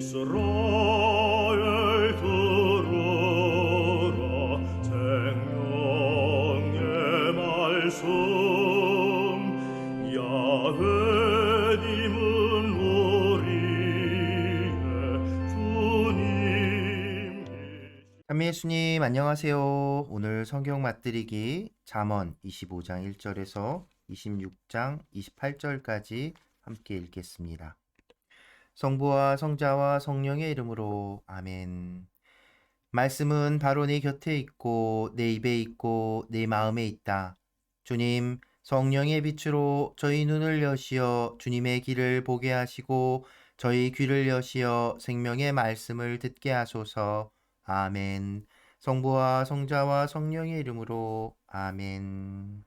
이스라엘 들으라 생명의 말씀 야훼님은 우리의 주님이시라. 참미 예수님 안녕하세요. 오늘 성경 맛들이기 잠언 25장 1절에서 26장 28절까지 함께 읽겠습니다. 성부와 성자와 성령의 이름으로 아멘. 말씀은 바로 내 곁에 있고 내 입에 있고 내 마음에 있다. 주님, 성령의 빛으로 저희 눈을 여시어 주님의 길을 보게 하시고 저희 귀를 여시어 생명의 말씀을 듣게 하소서. 아멘. 성부와 성자와 성령의 이름으로 아멘.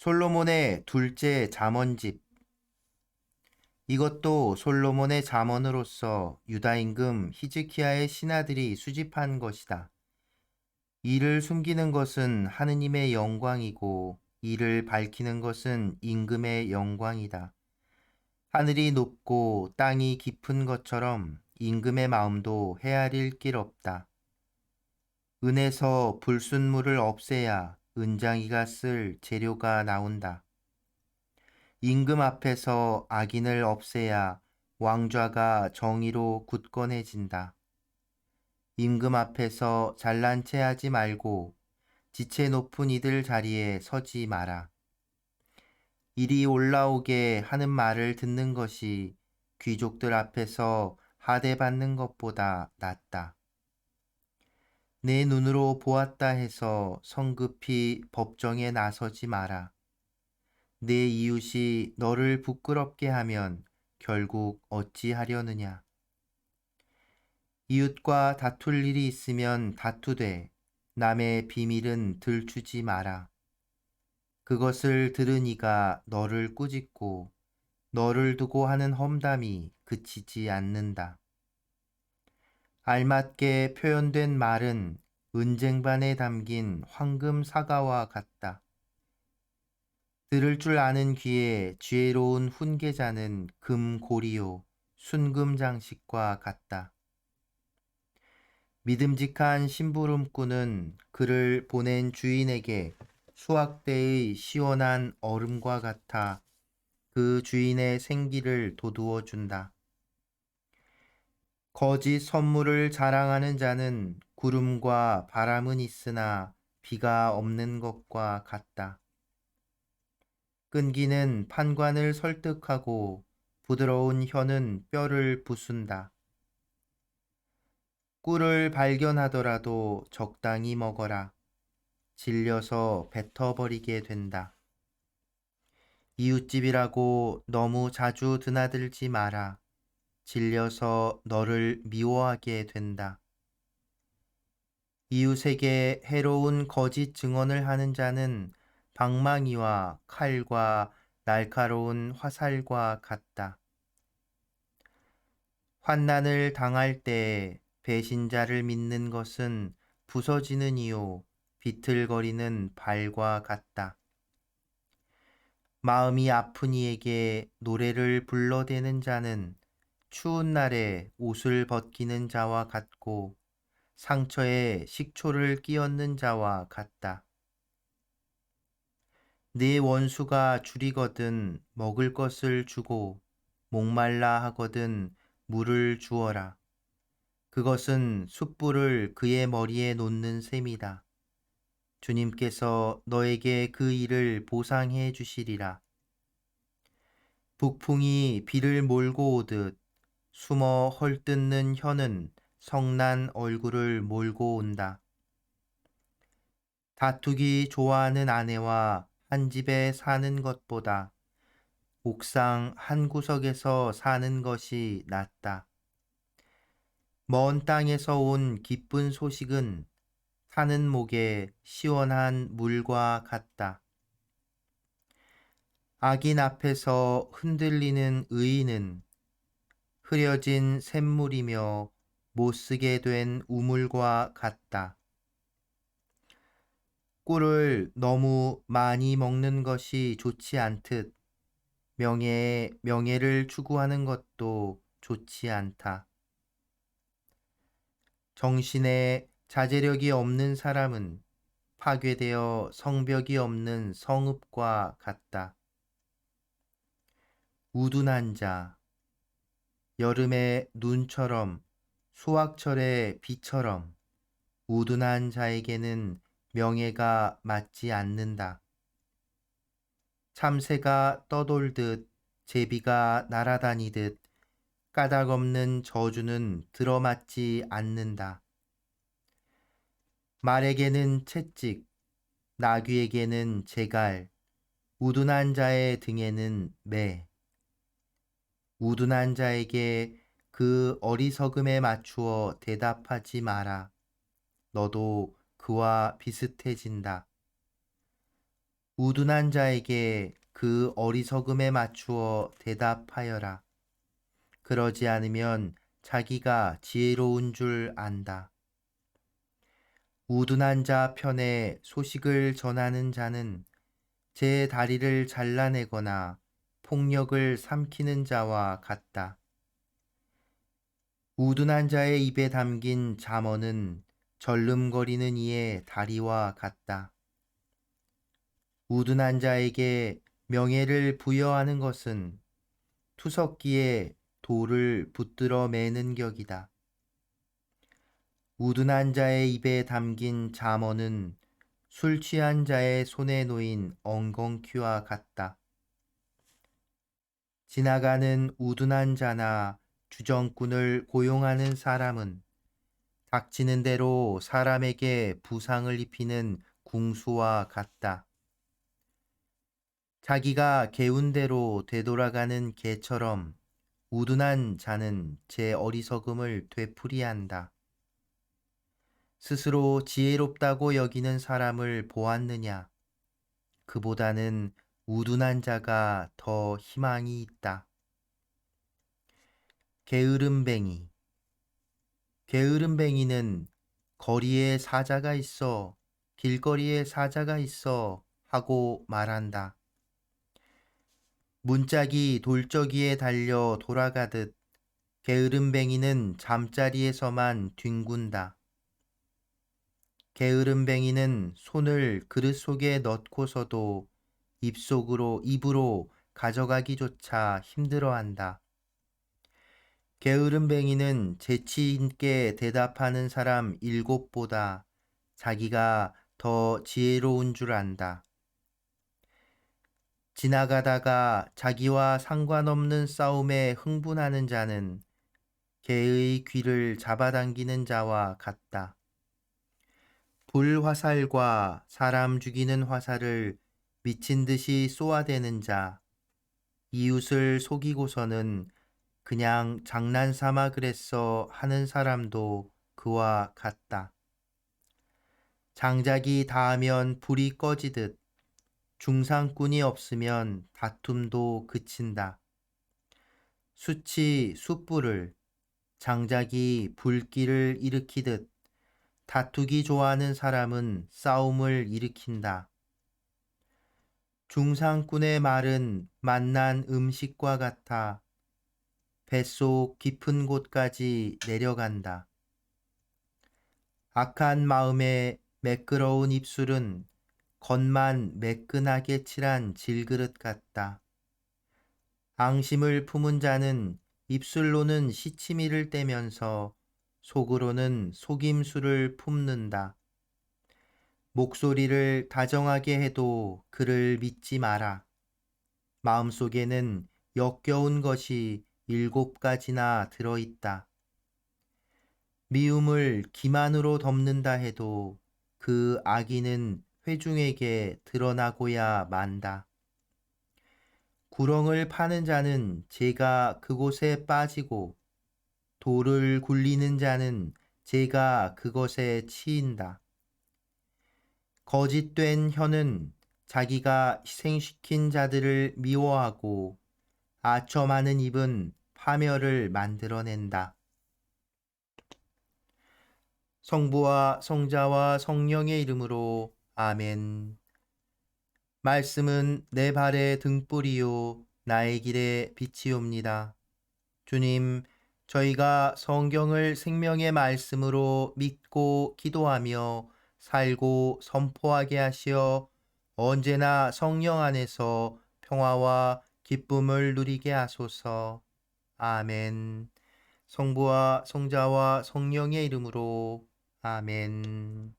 솔로몬의 둘째 잠언집. 이것도 솔로몬의 잠언으로서 유다 임금 히즈키야의 신하들이 수집한 것이다. 이를 숨기는 것은 하느님의 영광이고 이를 밝히는 것은 임금의 영광이다. 하늘이 높고 땅이 깊은 것처럼 임금의 마음도 헤아릴 길 없다. 은에서 불순물을 없애야 은장이가 쓸 재료가 나온다. 임금 앞에서 악인을 없애야 왕좌가 정의로 굳건해진다. 임금 앞에서 잘난 체 하지 말고 지체 높은 이들 자리에 서지 마라. 이리 올라오게 하는 말을 듣는 것이 귀족들 앞에서 하대받는 것보다 낫다. 내 눈으로 보았다 해서 성급히 법정에 나서지 마라. 내 이웃이 너를 부끄럽게 하면 결국 어찌하려느냐. 이웃과 다툴 일이 있으면 다투되 남의 비밀은 들추지 마라. 그것을 들은 이가 너를 꾸짖고 너를 두고 하는 험담이 그치지 않는다. 알맞게 표현된 말은 은쟁반에 담긴 황금 사과와 같다. 들을 줄 아는 귀에 지혜로운 훈계자는 금고리요 순금 장식과 같다. 믿음직한 심부름꾼은 그를 보낸 주인에게 수확대의 시원한 얼음과 같아 그 주인의 생기를 돋우어 준다. 거짓 선물을 자랑하는 자는 구름과 바람은 있으나 비가 없는 것과 같다. 끈기는 판관을 설득하고 부드러운 혀는 뼈를 부순다. 꿀을 발견하더라도 적당히 먹어라. 질려서 뱉어버리게 된다. 이웃집이라고 너무 자주 드나들지 마라. 질려서 너를 미워하게 된다. 이웃에게 해로운 거짓 증언을 하는 자는 방망이와 칼과 날카로운 화살과 같다. 환난을 당할 때 배신자를 믿는 것은 부서지는 이요 비틀거리는 발과 같다. 마음이 아픈 이에게 노래를 불러대는 자는 추운 날에 옷을 벗기는 자와 같고 상처에 식초를 끼얹는 자와 같다. 네 원수가 줄이거든 먹을 것을 주고 목말라 하거든 물을 주어라. 그것은 숯불을 그의 머리에 놓는 셈이다. 주님께서 너에게 그 일을 보상해 주시리라. 북풍이 비를 몰고 오듯 숨어 헐뜯는 혀는 성난 얼굴을 몰고 온다. 다투기 좋아하는 아내와 한 집에 사는 것보다 옥상 한 구석에서 사는 것이 낫다. 먼 땅에서 온 기쁜 소식은 타는 목에 시원한 물과 같다. 악인 앞에서 흔들리는 의인은 흐려진 샘물이며 못쓰게 된 우물과 같다. 꿀을 너무 많이 먹는 것이 좋지 않듯 명예를 추구하는 것도 좋지 않다. 정신에 자제력이 없는 사람은 파괴되어 성벽이 없는 성읍과 같다. 우둔한 자, 여름의 눈처럼 수확철의 비처럼 우둔한 자에게는 명예가 맞지 않는다. 참새가 떠돌듯 제비가 날아다니듯 까닭없는 저주는 들어맞지 않는다. 말에게는 채찍, 나귀에게는 제갈, 우둔한 자의 등에는 매. 우둔한 자에게 그 어리석음에 맞추어 대답하지 마라. 너도 그와 비슷해진다. 우둔한 자에게 그 어리석음에 맞추어 대답하여라. 그러지 않으면 자기가 지혜로운 줄 안다. 우둔한 자 편에 소식을 전하는 자는 제 다리를 잘라내거나 폭력을 삼키는 자와 같다. 우둔한 자의 입에 담긴 잠언은 절름거리는 이의 다리와 같다. 우둔한 자에게 명예를 부여하는 것은 투석기에 돌을 붙들어 매는 격이다. 우둔한 자의 입에 담긴 잠언은 술 취한 자의 손에 놓인 엉겅퀴와 같다. 지나가는 우둔한 자나 주정꾼을 고용하는 사람은 닥치는 대로 사람에게 부상을 입히는 궁수와 같다. 자기가 개운 대로 되돌아가는 개처럼 우둔한 자는 제 어리석음을 되풀이한다. 스스로 지혜롭다고 여기는 사람을 보았느냐? 그보다는 우둔한 자가 더 희망이 있다. 게으름뱅이. 게으름뱅이는 거리에 사자가 있어, 길거리에 사자가 있어 하고 말한다. 문짝이 돌적이에 달려 돌아가듯 게으름뱅이는 잠자리에서만 뒹군다. 게으름뱅이는 손을 그릇 속에 넣고서도 입으로 가져가기조차 힘들어한다. 게으름뱅이는 재치 있게 대답하는 사람 7보다 자기가 더 지혜로운 줄 안다. 지나가다가 자기와 상관없는 싸움에 흥분하는 자는 개의 귀를 잡아당기는 자와 같다. 불화살과 사람 죽이는 화살을 미친 듯이 쏘아대는 자, 이웃을 속이고서는 그냥 장난삼아 그랬어 하는 사람도 그와 같다. 장작이 닿으면 불이 꺼지듯 중상꾼이 없으면 다툼도 그친다. 숯이 숯불을, 장작이 불길을 일으키듯 다투기 좋아하는 사람은 싸움을 일으킨다. 중상꾼의 말은 맛난 음식과 같아 뱃속 깊은 곳까지 내려간다. 악한 마음에 매끄러운 입술은 겉만 매끈하게 칠한 질그릇 같다. 앙심을 품은 자는 입술로는 시치미를 떼면서 속으로는 속임수를 품는다. 목소리를 다정하게 해도 그를 믿지 마라. 마음속에는 역겨운 것이 7가지나 들어있다. 미움을 기만으로 덮는다 해도 그 악의는 회중에게 드러나고야 만다. 구렁을 파는 자는 재가 그곳에 빠지고 돌을 굴리는 자는 재가 그것에 치인다. 거짓된 혀는 자기가 희생시킨 자들을 미워하고 아첨 많은 입은 파멸을 만들어낸다. 성부와 성자와 성령의 이름으로 아멘. 말씀은 내 발의 등불이요 나의 길에 빛이옵니다. 주님, 저희가 성경을 생명의 말씀으로 믿고 기도하며 살고 선포하게 하시어 언제나 성령 안에서 평화와 기쁨을 누리게 하소서. 아멘. 성부와 성자와 성령의 이름으로 아멘.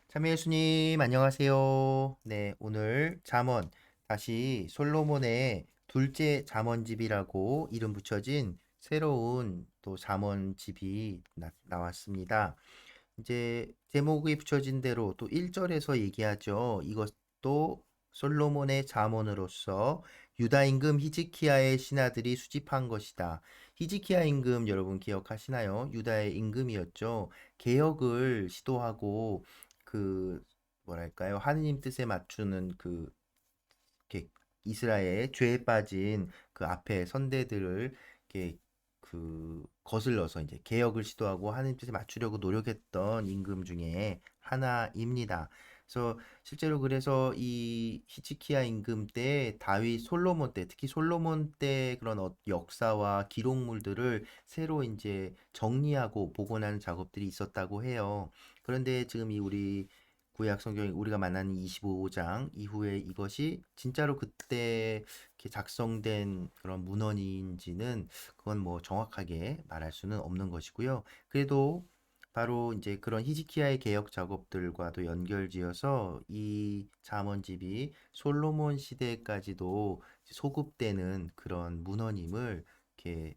참여 예수님 안녕하세요. 네, 오늘 잠언 다시 솔로몬의 둘째 잠언집이라고 이름 붙여진 새로운 또 잠언집이 나왔습니다. 이제 제목이 붙여진 대로 또 1절에서 얘기하죠. 이것도 솔로몬의 잠언으로서 유다 임금 히즈키야의 신하들이 수집한 것이다. 히즈키야 임금 여러분 기억하시나요? 유다의 임금이었죠. 개혁을 시도하고 그 뭐랄까요? 하느님 뜻에 맞추는 그 이렇게 이스라엘 죄에 빠진 그 앞에 선대들을 이렇게 그 거슬러서 이제 개혁을 시도하고 하나님 뜻에 맞추려고 노력했던 임금 중에 하나입니다. 그래서 실제로 그래서 이 히치키야 임금 때 다윗 솔로몬 때 특히 솔로몬 때 그런 역사와 기록물들을 새로 이제 정리하고 복원하는 작업들이 있었다고 해요. 그런데 지금 이 우리 구약 성경 우리가 만나는 25장 이후에 이것이 진짜로 그때 이렇게 작성된 그런 문헌인지는 그건 뭐 정확하게 말할 수는 없는 것이고요. 그래도 바로 이제 그런 히지키야의 개혁 작업들과도 연결지어서 이 잠언집이 솔로몬 시대까지도 소급되는 그런 문헌임을 이렇게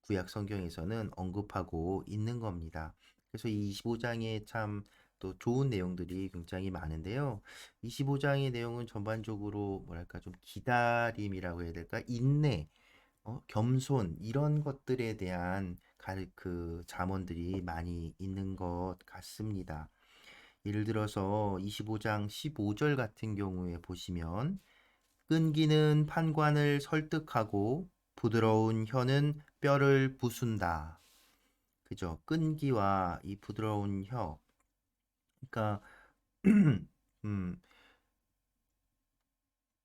구약 성경에서는 언급하고 있는 겁니다. 그래서 이 25장에 참 또 좋은 내용들이 굉장히 많은데요. 25장의 내용은 전반적으로 뭐랄까 좀 기다림이라고 해야 될까? 인내, 겸손 이런 것들에 대한 그 잠언들이 많이 있는 것 같습니다. 예를 들어서 25장 15절 같은 경우에 보시면 끈기는 판관을 설득하고 부드러운 혀는 뼈를 부순다. 그죠? 끈기와 이 부드러운 혀. 그러니까 음,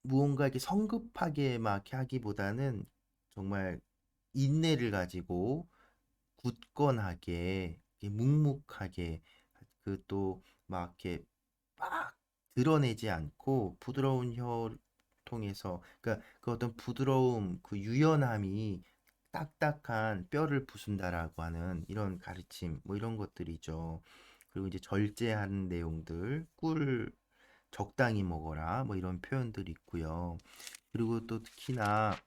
무언가 이렇게 성급하게 막 이렇게 하기보다는 정말 인내를 가지고 굳건하게 이렇게 묵묵하게 그 또 막 이렇게 막 드러내지 않고 부드러운 혀를 통해서 그러니까 그 어떤 부드러움 그 유연함이 딱딱한 뼈를 부순다라고 하는 이런 가르침 뭐 이런 것들이죠. 그리고 이제 절제하는 내용들 꿀 적당히 먹어라 뭐 이런 표현들이 있고요. 그리고 또 특히나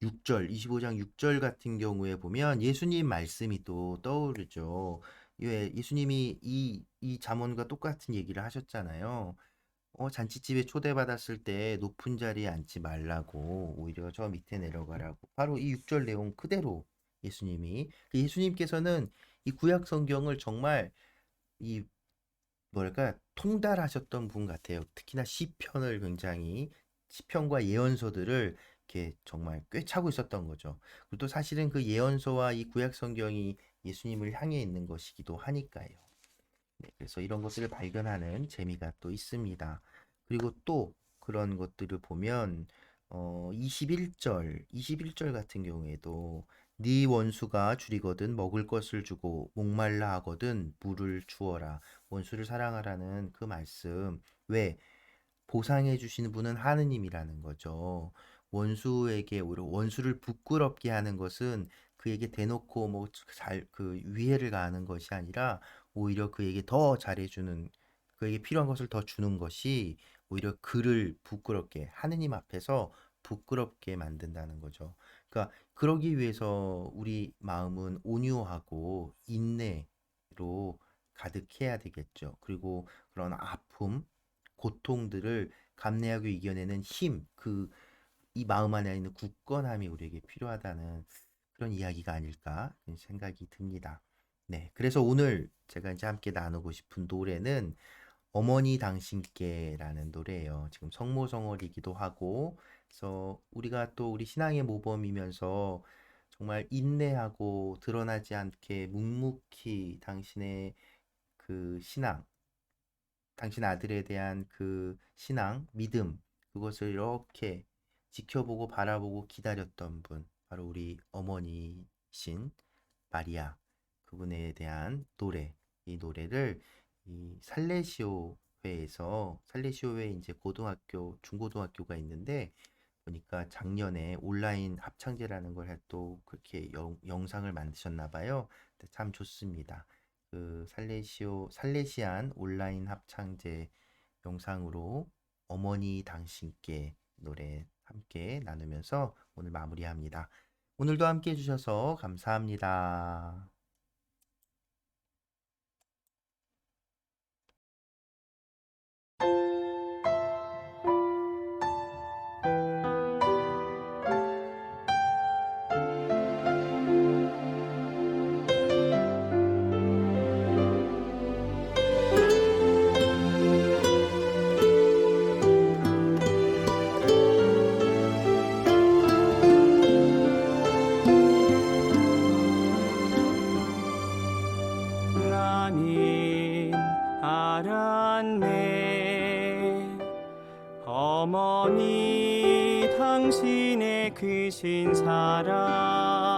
6절, 25장 6절 같은 경우에 보면 예수님 말씀이 또 떠오르죠. 예, 예수님이 이 잠언과 똑같은 얘기를 하셨잖아요. 잔치집에 초대받았을 때 높은 자리에 앉지 말라고 오히려 저 밑에 내려가라고. 바로 이 6절 내용 그대로 예수님이 그 예수님께서는 이 구약 성경을 정말 이 뭐랄까 통달하셨던 분 같아요. 특히나 시편을 굉장히 시편과 예언서들을 이렇게 정말 꿰차고 있었던 거죠. 그리고 또 사실은 그 예언서와 이 구약 성경이 예수님을 향해 있는 것이기도 하니까요. 네, 그래서 이런 것들을 발견하는 재미가 또 있습니다. 그리고 또 그런 것들을 보면 21절 같은 경우에도 네 원수가 줄이거든 먹을 것을 주고 목말라 하거든 물을 주어라. 원수를 사랑하라는 그 말씀. 왜? 보상해 주시는 분은 하느님이라는 거죠. 원수에게 오히려 원수를 부끄럽게 하는 것은 그에게 대놓고 뭐 잘 그 위해를 가하는 것이 아니라 오히려 그에게 더 잘해주는 그에게 필요한 것을 더 주는 것이 오히려 그를 부끄럽게 하느님 앞에서 부끄럽게 만든다는 거죠. 그러니까 그러기 위해서 우리 마음은 온유하고 인내로 가득해야 되겠죠. 그리고 그런 아픔, 고통들을 감내하고 이겨내는 힘, 이 마음 안에 있는 굳건함이 우리에게 필요하다는 그런 이야기가 아닐까 생각이 듭니다. 네, 그래서 오늘 제가 이제 함께 나누고 싶은 노래는 어머니 당신께라는 노래예요. 지금 성모성월이기도 하고, 그래서 우리가 또 우리 신앙의 모범이면서 정말 인내하고 드러나지 않게 묵묵히 당신의 그 신앙, 당신 아들에 대한 그 신앙, 믿음, 그것을 이렇게 지켜보고 바라보고 기다렸던 분, 바로 우리 어머니신 마리아, 그분에 대한 노래, 이 노래를 이 살레시오회에 이제 고등학교, 중고등학교가 있는데 보니까 작년에 온라인 합창제라는 걸 또 그렇게 영상을 만드셨나 봐요. 참 좋습니다. 그 살레시안 온라인 합창제 영상으로 어머니 당신께 노래 함께 나누면서 오늘 마무리합니다. 오늘도 함께 해주셔서 감사합니다. 나는 알았네 어머니 당신의 크신 사랑